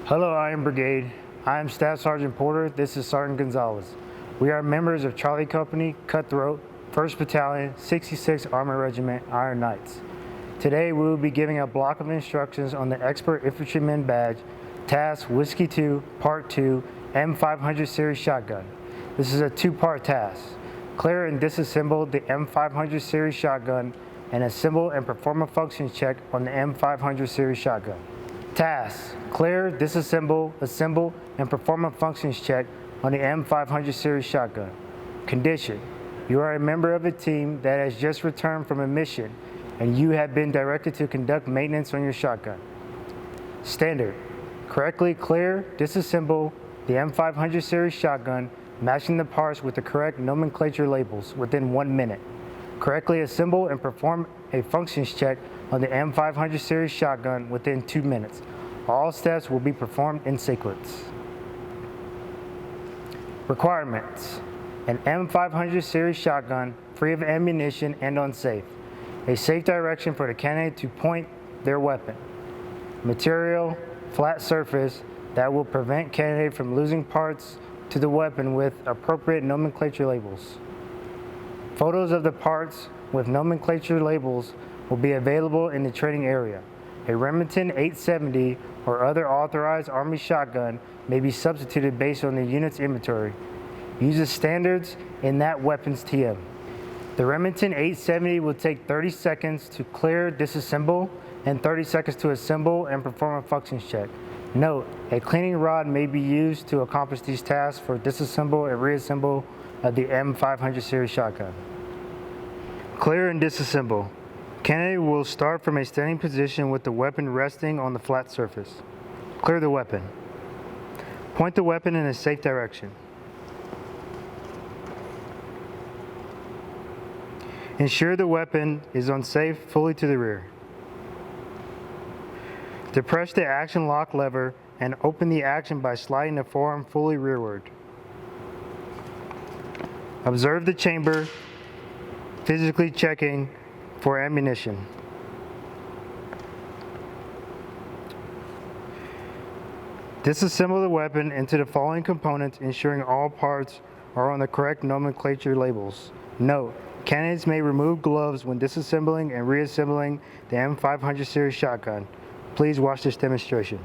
Hello, Iron Brigade. I am Staff Sergeant Porter. This is Sergeant Gonzalez. We are members of Charlie Company, Cutthroat, 1st Battalion, 66th Armored Regiment, Iron Knights. Today, we will be giving a block of instructions on the Expert Infantryman Badge, Task Whiskey 2, Part 2, M500 Series Shotgun. This is a two-part task. Clear and disassemble the M500 Series Shotgun and assemble and perform a functions check on the M500 Series Shotgun. Task: clear, disassemble, assemble, and perform a functions check on the M500 Series Shotgun. Condition: you are a member of a team that has just returned from a mission and you have been directed to conduct maintenance on your shotgun. Standard: correctly clear, disassemble the M500 Series Shotgun, matching the parts with the correct nomenclature labels within 1 minute. Correctly assemble and perform a functions check on the M500 Series Shotgun within 2 minutes. All steps will be performed in sequence. Requirements: an M500 Series Shotgun free of ammunition and unsafe. A safe direction for the candidate to point their weapon. Material: flat surface that will prevent candidate from losing parts to the weapon with appropriate nomenclature labels. Photos of the parts with nomenclature labels will be available in the training area. A Remington 870 or other authorized Army shotgun may be substituted based on the unit's inventory. Use the standards in that weapon's TM. The Remington 870 will take 30 seconds to clear, disassemble, and 30 seconds to assemble and perform a functions check. Note: a cleaning rod may be used to accomplish these tasks for disassemble and reassemble of the M500 Series Shotgun. Clear and disassemble. Candidate will start from a standing position with the weapon resting on the flat surface. Clear the weapon. Point the weapon in a safe direction. Ensure the weapon is unsafe fully to the rear. Depress the action lock lever and open the action by sliding the forearm fully rearward. Observe the chamber, physically checking for ammunition. Disassemble the weapon into the following components, ensuring all parts are on the correct nomenclature labels. Note: candidates may remove gloves when disassembling and reassembling the M500 Series Shotgun. Please watch this demonstration.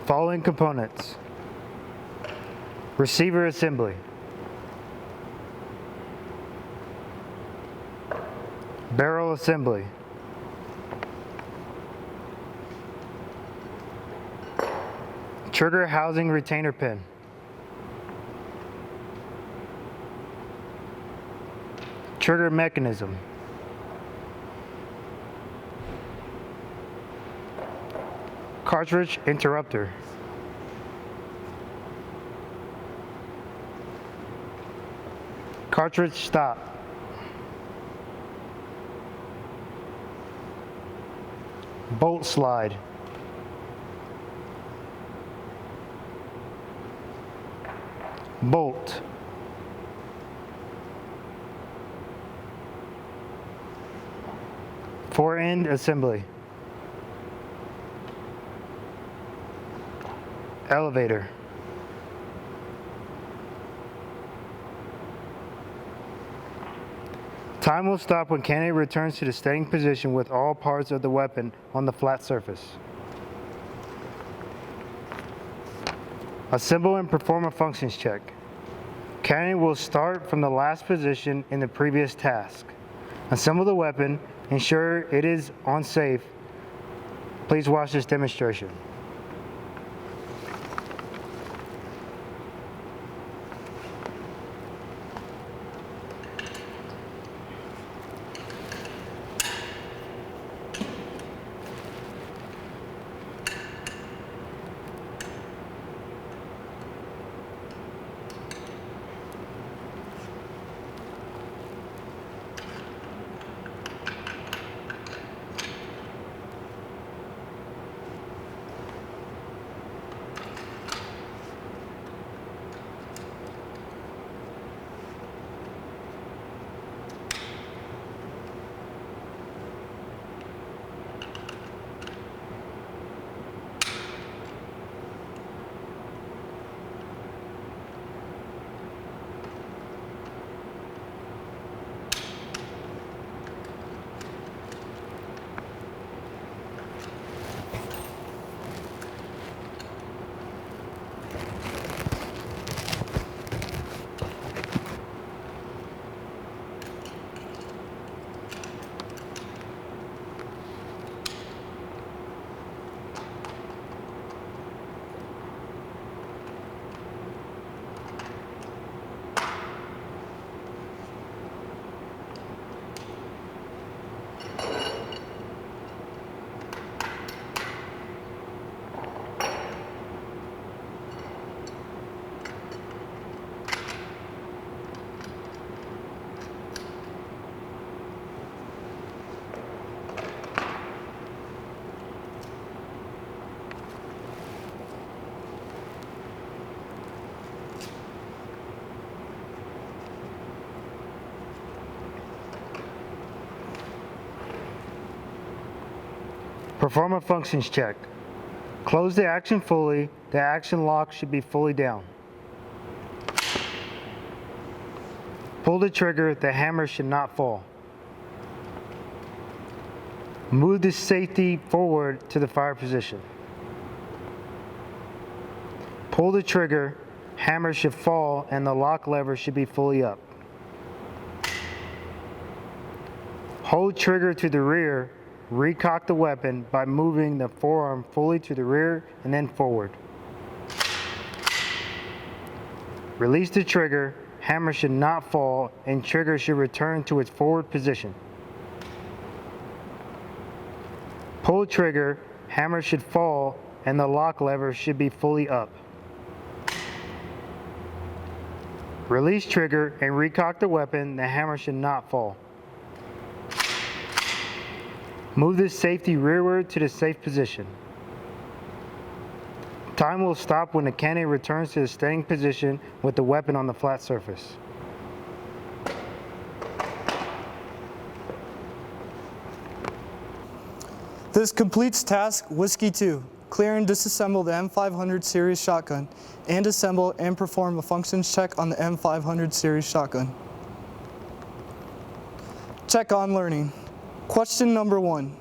Following components: receiver assembly, barrel assembly, trigger housing retainer pin, trigger mechanism, cartridge interrupter, cartridge stop, bolt slide, bolt, fore end assembly, Elevator. Time will stop when candidate returns to the standing position with all parts of the weapon on the flat surface. Assemble and perform a functions check. Candidate will start from the last position in the previous task. Assemble the weapon, ensure it is on safe. Please watch this demonstration. Perform a functions check. Close the action fully. The action lock should be fully down. Pull the trigger. The hammer should not fall. Move the safety forward to the fire position. Pull the trigger. Hammer should fall and the lock lever should be fully up. Hold trigger to the rear. Recock the weapon by moving the forearm fully to the rear and then forward. Release the trigger, hammer should not fall, and trigger should return to its forward position. Pull trigger, hammer should fall, and the lock lever should be fully up. Release trigger and recock the weapon, the hammer should not fall. Move the safety rearward to the safe position. Time will stop when the candidate returns to the standing position with the weapon on the flat surface. This completes task Whiskey 2, clear and disassemble the M500 series shotgun, and assemble and perform a functions check on the M500 series shotgun. Check on learning. Question number 1.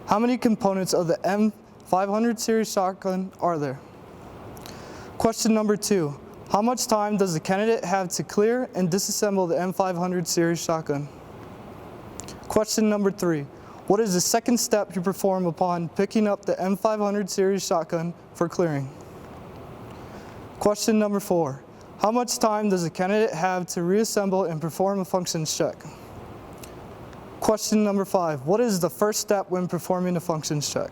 How many components of the M500 series shotgun are there? Question number 2. How much time does the candidate have to clear and disassemble the M500 series shotgun? Question number 3. What is the second step you perform upon picking up the M500 series shotgun for clearing? Question number 4. How much time does the candidate have to reassemble and perform a functions check? Question number 5. What is the first step when performing a functions check?